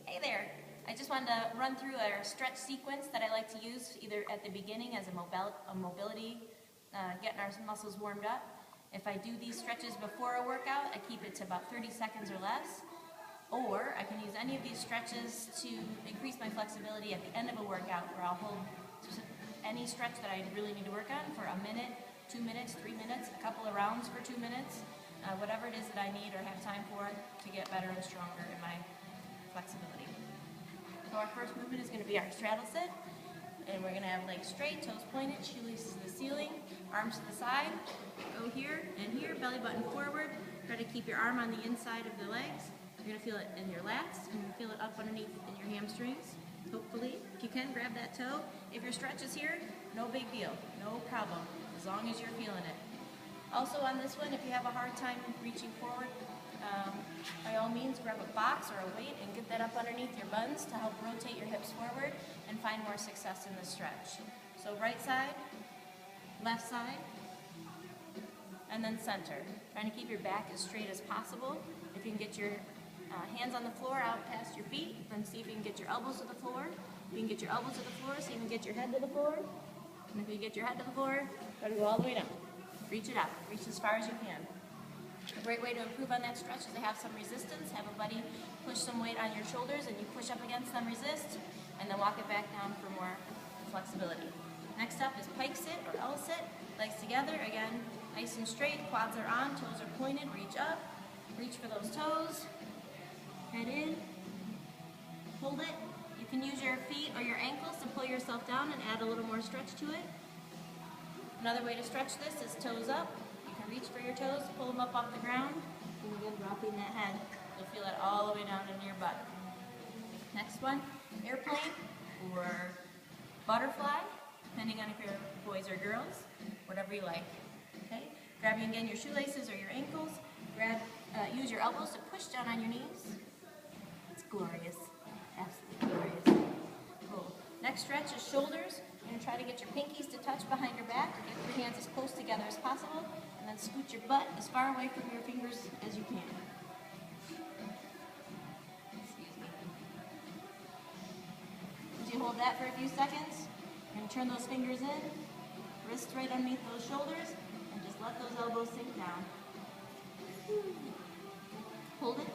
Hey there! I just wanted to run through a stretch sequence that I like to use either at the beginning as a mobility, getting our muscles warmed up. If I do these stretches before a workout, I keep it to about 30 seconds or less. Or I can use any of these stretches to increase my flexibility at the end of a workout, where I'll hold any stretch that I really need to work on for a minute, 2 minutes, 3 minutes, a couple of rounds for 2 minutes, whatever it is that I need or have time for to get better and stronger in my flexibility. So our first movement is going to be our straddle sit, and we're going to have legs straight, toes pointed, shoelaces to the ceiling, arms to the side, go here and here, belly button forward. Try to keep your arm on the inside of the legs. You're going to feel it in your lats, and you feel it up underneath in your hamstrings, hopefully. If you can, grab that toe. If your stretch is here, no big deal, no problem, as long as you're feeling it. Also on this one, if you have a hard time reaching forward, by all means grab a box or a weight and get that up underneath your buns to help rotate your hips forward and find more success in the stretch. So right side, left side, and then center. Trying to keep your back as straight as possible. If you can get your hands on the floor out past your feet, then see if you can get your elbows to the floor. If you can get your elbows to the floor, see if you can get your head to the floor. And if you get your head to the floor, try to go all the way down. Reach it out. Reach as far as you can. A great way to improve on that stretch is to have some resistance. Have a buddy push some weight on your shoulders and you push up against them, resist, and then walk it back down for more flexibility. Next up is pike sit or L sit. Legs together, again, nice and straight, quads are on, toes are pointed, reach up, reach for those toes, head in, hold it. You can use your feet or your ankles to pull yourself down and add a little more stretch to it. Another way to stretch this is toes up. You can reach for your toes, pull them up off the ground, and again dropping that head. You'll feel that all the way down into your butt. Next one, airplane or butterfly, depending on if you're boys or girls, whatever you like. Okay? Grabbing again your shoelaces or your ankles. Use your elbows to push down on your knees. It's glorious, absolutely glorious. Cool. Next stretch is shoulders. You're going to try to get your pinkies to touch behind your back, get your hands as close together as possible, and then scoot your butt as far away from your fingers as you can. Excuse me. As you hold that for a few seconds, you're going to turn those fingers in, wrists right underneath those shoulders, and just let those elbows sink down. Hold it,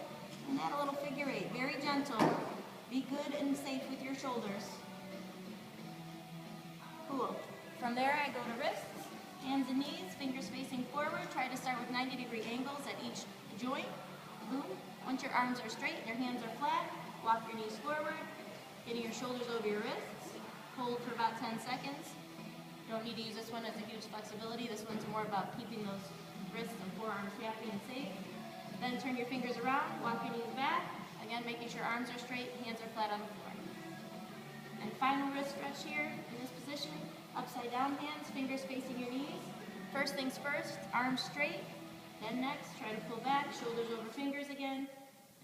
and add a little figure eight. Very gentle. Be good and safe with your shoulders. Cool. From there, I go to wrists, hands and knees, fingers facing forward. Try to start with 90-degree angles at each joint. Boom. Once your arms are straight and your hands are flat, walk your knees forward, getting your shoulders over your wrists. Hold for about 10 seconds. You don't need to use this one as a huge flexibility. This one's more about keeping those wrists and forearms happy and safe. Then turn your fingers around, walk your knees back. Again, making sure arms are straight, hands are flat on the floor. And final wrist stretch here in this position. Upside down hands, fingers facing your knees. First things first, arms straight. Then next, try to pull back, shoulders over fingers again,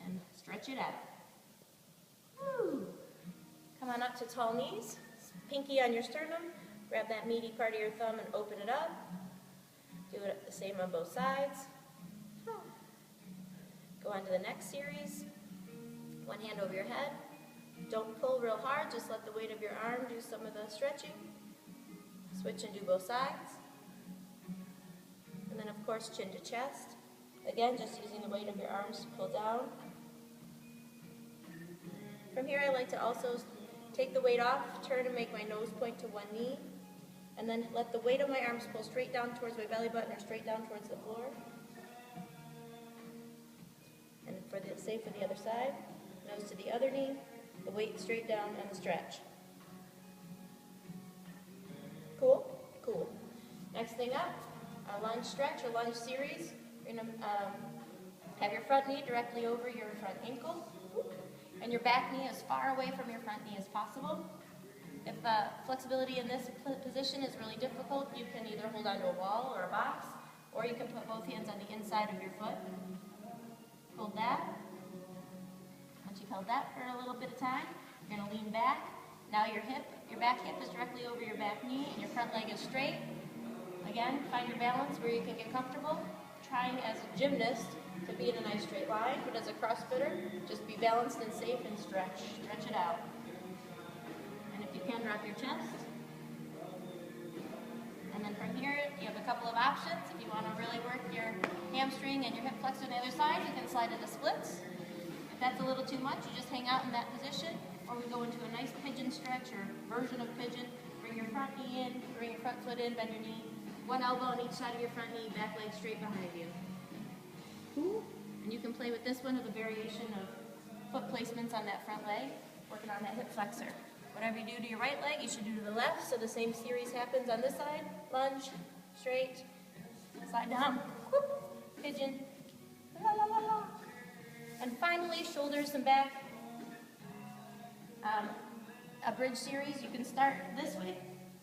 and stretch it out. Woo. Come on up to tall knees. Pinky on your sternum. Grab that meaty part of your thumb and open it up. Do it the same on both sides. Go on to the next series. One hand over your head. Don't pull real hard, just let the weight of your arm do some of the stretching. Switch and do both sides. And then of course chin to chest. Again, just using the weight of your arms to pull down. From here I like to also take the weight off, turn and make my nose point to one knee. And then let the weight of my arms pull straight down towards my belly button or straight down towards the floor. And for the same for the other side, nose to the other knee, the weight straight down and the stretch. Cool? Cool. Next thing up, our lunge stretch or lunge series. You're going to have your front knee directly over your front ankle, and your back knee as far away from your front knee as possible. If flexibility in this position is really difficult, you can either hold onto a wall or a box, or you can put both hands on the inside of your foot. Hold that. Once you've held that for a little bit of time, you're going to lean back. Now your back hip is directly over your back knee, and your front leg is straight. Again, find your balance where you can get comfortable. Trying as a gymnast to be in a nice straight line, but as a CrossFitter, just be balanced and safe and stretch it out. And if you can, drop your chest. And then from here, you have a couple of options. If you want to really work your hamstring and your hip flexor on the other side, you can slide into splits. If that's a little too much, you just hang out in that position, or we go into a nice pigeon stretch or version of pigeon. Bring your front knee in, bring your front foot in, bend your knee. One elbow on each side of your front knee, back leg straight behind you. And you can play with this one with a variation of foot placements on that front leg, working on that hip flexor. Whatever you do to your right leg, you should do to the left, so the same series happens on this side. Lunge, straight, slide down, whoop, pigeon, la la la la. And finally, shoulders and back. A bridge series, you can start this way,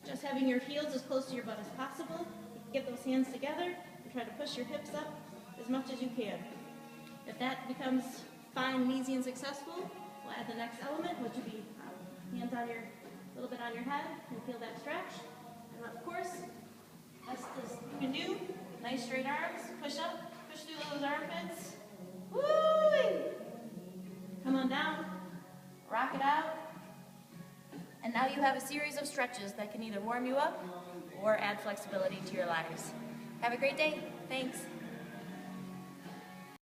just having your heels as close to your butt as possible. You can get those hands together and try to push your hips up as much as you can. If that becomes fine and easy and successful, we'll add the next element, which would be hands on your, a little bit on your head, and feel that stretch. And of course, that's this you can do. Nice straight arms, push up, push through those armpits. Woo! Come on down, rock it out. And now you have a series of stretches that can either warm you up or add flexibility to your lives. Have a great day. Thanks.